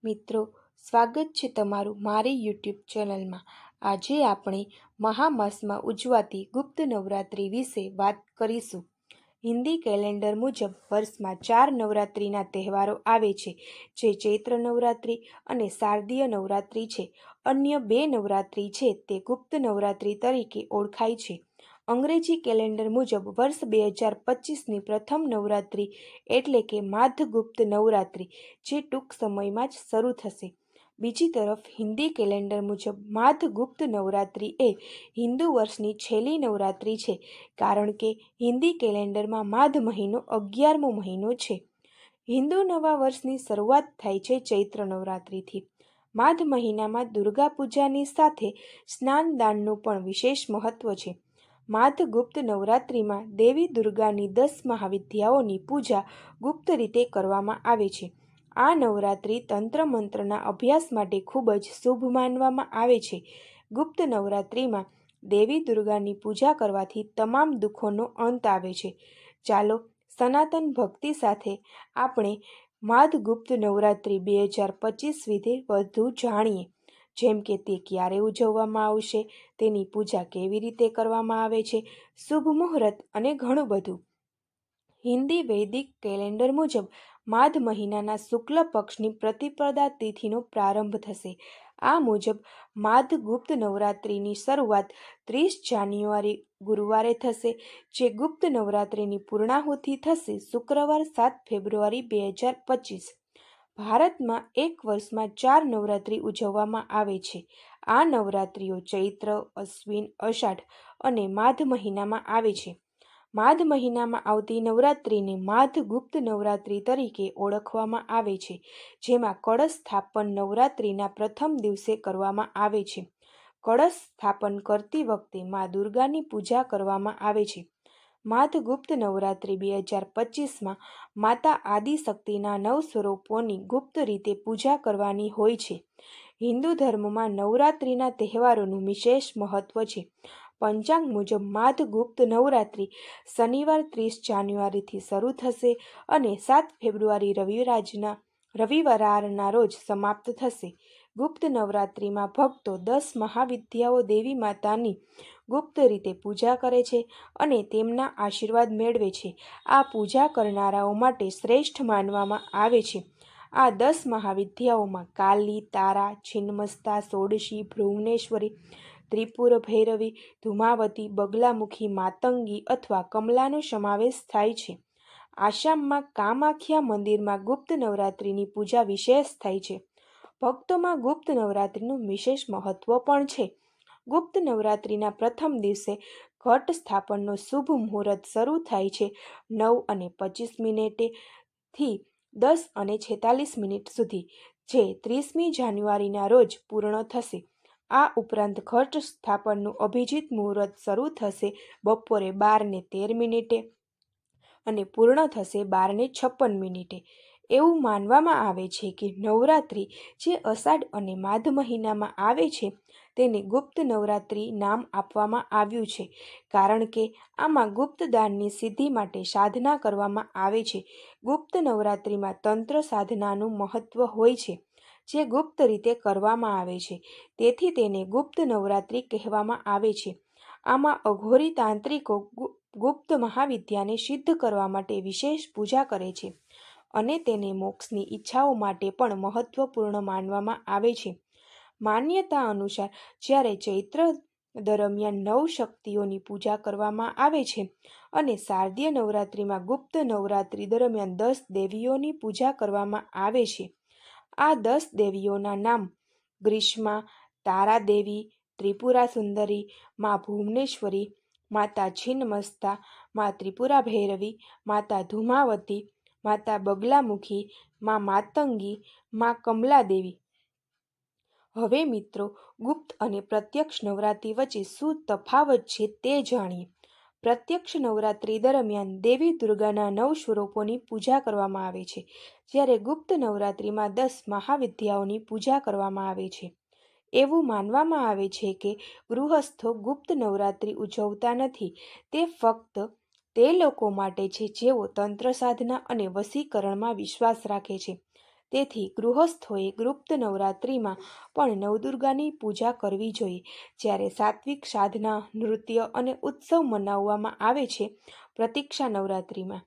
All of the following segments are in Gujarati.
મિત્રો, સ્વાગત છે તમારું મારી યુટ્યુબ ચેનલમાં। આજે આપણે મહામાસમાં ઉજવાતી ગુપ્ત નવરાત્રિ વિશે વાત કરીશું। હિન્દી કેલેન્ડર મુજબ વર્ષમાં 4 નવરાત્રિના તહેવારો આવે છે, જે ચૈત્ર નવરાત્રિ અને શારદીય નવરાત્રિ છે। અન્ય 2 નવરાત્રિ છે તે ગુપ્ત નવરાત્રિ તરીકે ઓળખાય છે। અંગ્રેજી કેલેન્ડર મુજબ વર્ષ 2025ની પ્રથમ નવરાત્રિ એટલે કે માધ ગુપ્ત નવરાત્રિ, જે ટૂંક સમયમાં જ શરૂ થશે। બીજી તરફ હિન્દી કેલેન્ડર મુજબ માધ ગુપ્ત નવરાત્રિ એ હિન્દુ વર્ષની છેલ્લી નવરાત્રિ છે, કારણ કે હિન્દી કેલેન્ડરમાં માધ મહિનો 11મો મહિનો છે। હિન્દુ નવા વર્ષની શરૂઆત થાય છે ચૈત્ર નવરાત્રિથી। માધ મહિનામાં દુર્ગા પૂજાની સાથે સ્નાનદાનનું પણ વિશેષ મહત્વ છે। માધ ગુપ્ત નવરાત્રિમાં દેવી દુર્ગાની 10 મહાવિદ્યાઓની પૂજા ગુપ્ત રીતે કરવામાં આવે છે। આ નવરાત્રિ તંત્ર મંત્રના અભ્યાસ માટે ખૂબ જ શુભ માનવામાં આવે છે। ગુપ્ત નવરાત્રિમાં દેવી દુર્ગાની પૂજા કરવાથી તમામ દુઃખોનો અંત આવે છે। ચાલો સનાતન ભક્તિ સાથે આપણે માધ ગુપ્ત નવરાત્રિ 2025 વિશે વધુ જાણીએ, જેમ કે તે ક્યારે ઉજવવામાં આવશે, તેની પૂજા કેવી રીતે કરવામાં આવે છે, શુભ મુહૂર્ત અને ઘણું બધું। હિન્દી વૈદિક કેલેન્ડર મુજબ માધ મહિનાના શુક્લ પક્ષની પ્રતિપદા તિથિનો પ્રારંભ થશે। આ મુજબ માધ ગુપ્ત નવરાત્રિની શરૂઆત 30 જાન્યુઆરી ગુરુવારે થશે, જે ગુપ્ત નવરાત્રિની પૂર્ણાહુતિ થશે શુક્રવાર 7 ફેબ્રુઆરી 2025। ભારતમાં એક વર્ષમાં 4 નવરાત્રિ ઉજવવામાં આવે છે। આ નવરાત્રિઓ ચૈત્ર, અશ્વિન, અષાઢ અને માધ મહિનામાં આવે છે। માધ મહિનામાં આવતી નવરાત્રિને માધ ગુપ્ત નવરાત્રિ તરીકે ઓળખવામાં આવે છે, જેમાં કળશ સ્થાપન નવરાત્રિના પ્રથમ દિવસે કરવામાં આવે છે। કળશ સ્થાપન કરતી વખતે મા દુર્ગાની પૂજા કરવામાં આવે છે। માધ ગુપ્ત નવરાત્રિ 2025માં માતા આદિશક્તિના 9 સ્વરૂપોની ગુપ્ત રીતે પૂજા કરવાની હોય છે। હિન્દુ ધર્મમાં નવરાત્રિના તહેવારોનું વિશેષ મહત્વ છે। પંચાંગ મુજબ માધ ગુપ્ત નવરાત્રિ શનિવાર 30 જાન્યુઆરીથી શરૂ થશે અને 7 ફેબ્રુઆરી રવિવારના રોજ સમાપ્ત થશે। ગુપ્ત નવરાત્રિમાં ભક્તો 10 મહાવિદ્યાઓ દેવી માતાની ગુપ્ત રીતે પૂજા કરે છે અને તેમના આશીર્વાદ મેળવે છે। આ પૂજા કરનારાઓ માટે શ્રેષ્ઠ માનવામાં આવે છે। આ 10 મહાવિદ્યાઓમાં કાલી, તારા, છિન્નમસ્તા, ષોડશી, ભુવનેશ્વરી, ત્રિપુર ભૈરવી, ધૂમાવતી, બગલામુખી, માતંગી અથવા કમલાનો સમાવેશ થાય છે। આસામમાં કામાખ્યા મંદિરમાં ગુપ્ત નવરાત્રિની પૂજા વિશેષ થાય છે। ભક્તોમાં ગુપ્ત નવરાત્રિનું વિશેષ મહત્વ પણ છે। ગુપ્ત નવરાત્રિના પ્રથમ દિવસે ઘટ સ્થાપનનો શુભ મુહૂર્ત શરૂ થાય છે 9:25 થી 10:46 સુધી, જે 30મી જાન્યુઆરીના રોજ પૂર્ણ થશે। આ ઉપરાંત ઘટ સ્થાપનનું અભિજીત મુહૂર્ત શરૂ થશે બપોરે 12:13 અને પૂર્ણ થશે 12:56। એવું માનવામાં આવે છે કે નવરાત્રિ જે અષાઢ અને માધ મહિનામાં આવે છે, તેને ગુપ્ત નવરાત્રિ નામ આપવામાં આવ્યું છે, કારણ કે આમાં ગુપ્ત દાનની સિદ્ધિ માટે સાધના કરવામાં આવે છે। ગુપ્ત નવરાત્રિમાં તંત્ર સાધનાનું મહત્વ હોય છે, જે ગુપ્ત રીતે કરવામાં આવે છે, તેથી તેને ગુપ્ત નવરાત્રિ કહેવામાં આવે છે। આમાં અઘોરી તાંત્રિકો ગુપ્ત મહાવિદ્યાને સિદ્ધ કરવા માટે વિશેષ પૂજા કરે છે અને તેને મોક્ષની ઈચ્છાઓ માટે પણ મહત્વપૂર્ણ માનવામાં આવે છે। માન્યતા અનુસાર જ્યારે ચૈત્ર દરમિયાન 9 શક્તિઓની પૂજા કરવામાં આવે છે અને શારદીય નવરાત્રિમાં ગુપ્ત નવરાત્રિ દરમિયાન 10 દેવીઓની પૂજા કરવામાં આવે છે। આ 10 દેવીઓના નામ ગ્રીષ્મા, તારા દેવી, ત્રિપુરા સુંદરી, મા ભુવનેશ્વરી, માતા છિન્નમસ્તા, મા ત્રિપુરા ભૈરવી, માતા ધૂમાવતી, માતા બગલામુખી, મા માતંગી, મા કમલા દેવી। હવે મિત્રો, ગુપ્ત અને પ્રત્યક્ષ નવરાત્રિ વચ્ચે શું તફાવત છે તે જાણીએ। પ્રત્યક્ષ નવરાત્રિ દરમિયાન દેવી દુર્ગાના 9 સ્વરૂપોની પૂજા કરવામાં આવે છે, જ્યારે ગુપ્ત નવરાત્રિમાં 10 મહાવિદ્યાઓની પૂજા કરવામાં આવે છે। એવું માનવામાં આવે છે કે ગૃહસ્થો ગુપ્ત નવરાત્રિ ઉજવતા નથી, તે ફક્ત તે લોકો માટે છે જેઓ તંત્ર સાધના અને વશીકરણમાં વિશ્વાસ રાખે છે। તેથી ગૃહસ્થોએ ગુપ્ત નવરાત્રિમાં પણ નવદુર્ગાની પૂજા કરવી જોઈએ. જ્યારે સાત્વિક સાધના, નૃત્ય અને ઉત્સવ મનાવવામાં આવે છે, પ્રતીક્ષા નવરાત્રિમાં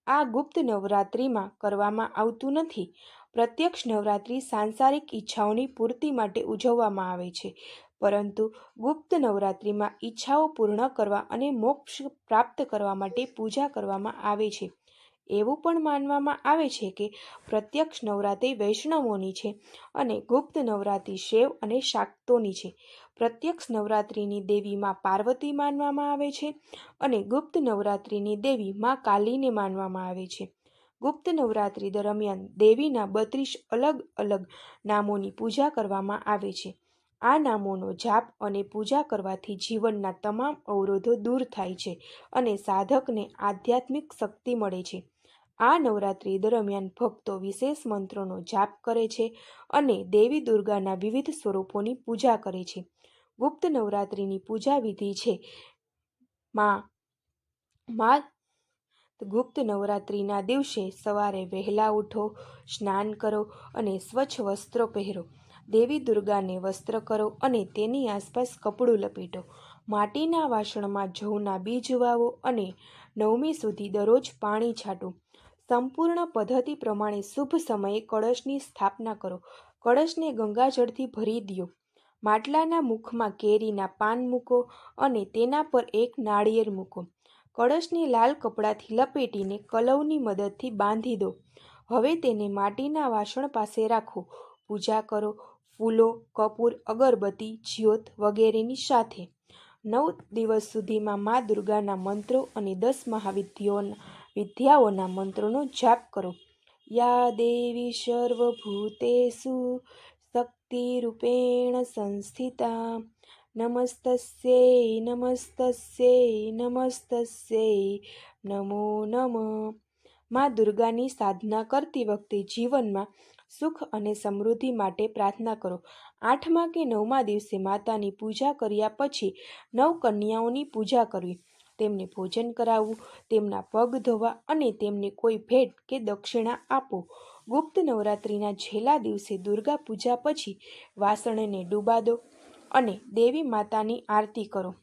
આ ગુપ્ત નવરાત્રિમાં કરવામાં આવતું નથી. પ્રત્યક્ષ નવરાત્રિ સાંસારિક ઈચ્છાઓની પૂર્તિ માટે ઉજવવામાં આવે છે, પરંતુ ગુપ્ત નવરાત્રિમાં ઈચ્છાઓ પૂર્ણ કરવા અને મોક્ષ પ્રાપ્ત કરવા માટે પૂજા કરવામાં આવે છે. એવું પણ માનવામાં આવે છે કે પ્રત્યક્ષ નવરાત્રિ વૈષ્ણવોની છે અને ગુપ્ત નવરાત્રિ શૈવ અને શાક્તોની છે. પ્રત્યક્ષ નવરાત્રિની દેવી માં પાર્વતી માનવામાં આવે છે અને ગુપ્ત નવરાત્રિની દેવી માં કાલીને માનવામાં આવે છે. ગુપ્ત નવરાત્રિ દરમિયાન દેવીના 32 અલગ અલગ નામોની પૂજા કરવામાં આવે છે. આ નામોનો જાપ અને પૂજા કરવાથી જીવનના તમામ અવરોધો દૂર થાય છે અને સાધકને આધ્યાત્મિક શક્તિ મળે છે. આ નવરાત્રિ દરમિયાન ભક્તો વિશેષ મંત્રોનો જાપ કરે છે અને દેવી દુર્ગાના વિવિધ સ્વરૂપોની પૂજા કરે છે. ગુપ્ત નવરાત્રિની પૂજા વિધિ છે. ગુપ્ત નવરાત્રિના દિવસે સવારે વહેલા ઉઠો, સ્નાન કરો અને સ્વચ્છ વસ્ત્રો પહેરો. દેવી દુર્ગાને વસ્ત્ર કરો અને તેની આસપાસ કપડું લપેટો. માટીના વાસણમાં જવના બીજ વાવો અને 9મી સુધી દરરોજ પાણી છાંટો. સંપૂર્ણ પદ્ધતિ પ્રમાણે શુભ સમયે કળશની સ્થાપના કરો. કળશને ગંગાજળથી ભરી દો. માટલાના મુખમાં કેરીના પાન મૂકો અને તેના પર એક નાળિયેર મૂકો. કળશને લાલ કપડાથી લપેટીને કલવની મદદથી બાંધી દો. હવે તેને માટીના વાસણ પાસે રાખો. પૂજા કરો ફૂલો, કપૂર, અગરબત્તી, જ્યોત વગેરેની સાથે. 9 દિવસ સુધીમાં મા દુર્ગાના મંત્રો અને 10 મહાવિદ્યાઓના મંત્રોનો જાપ કરો. યા દેવી સર્વભૂતેષુ શક્તિરૂપેણ સંસ્થિતા નમસ્તસ્યૈ નમસ્તસ્યૈ નમસ્તસ્યૈ નમો નમઃ. મા દુર્ગાની સાધના કરતી વખતે જીવનમાં સુખ અને સમૃદ્ધિ માટે પ્રાર્થના કરો. 8મા કે 9મા દિવસે માતાની પૂજા કર્યા પછી 9 કન્યાઓની પૂજા કરવી, તેમને ભોજન કરાવવું, તેમના પગ ધોવા અને તેમને કોઈ ભેટ કે દક્ષિણા આપો. ગુપ્ત નવરાત્રિના છેલ્લા દિવસે દુર્ગા પૂજા પછી વાસણને ડૂબા દો અને દેવી માતાની આરતી કરો.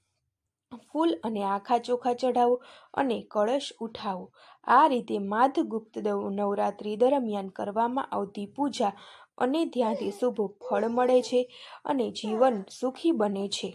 ફૂલ અને આખા ચોખા ચઢાવો અને કળશ ઉઠાવો. આ રીતે માધ ગુપ્ત નવરાત્રિ દરમિયાન કરવામાં આવતી પૂજા અને ધ્યાનથી શુભ ફળ મળે છે અને જીવન સુખી બને છે.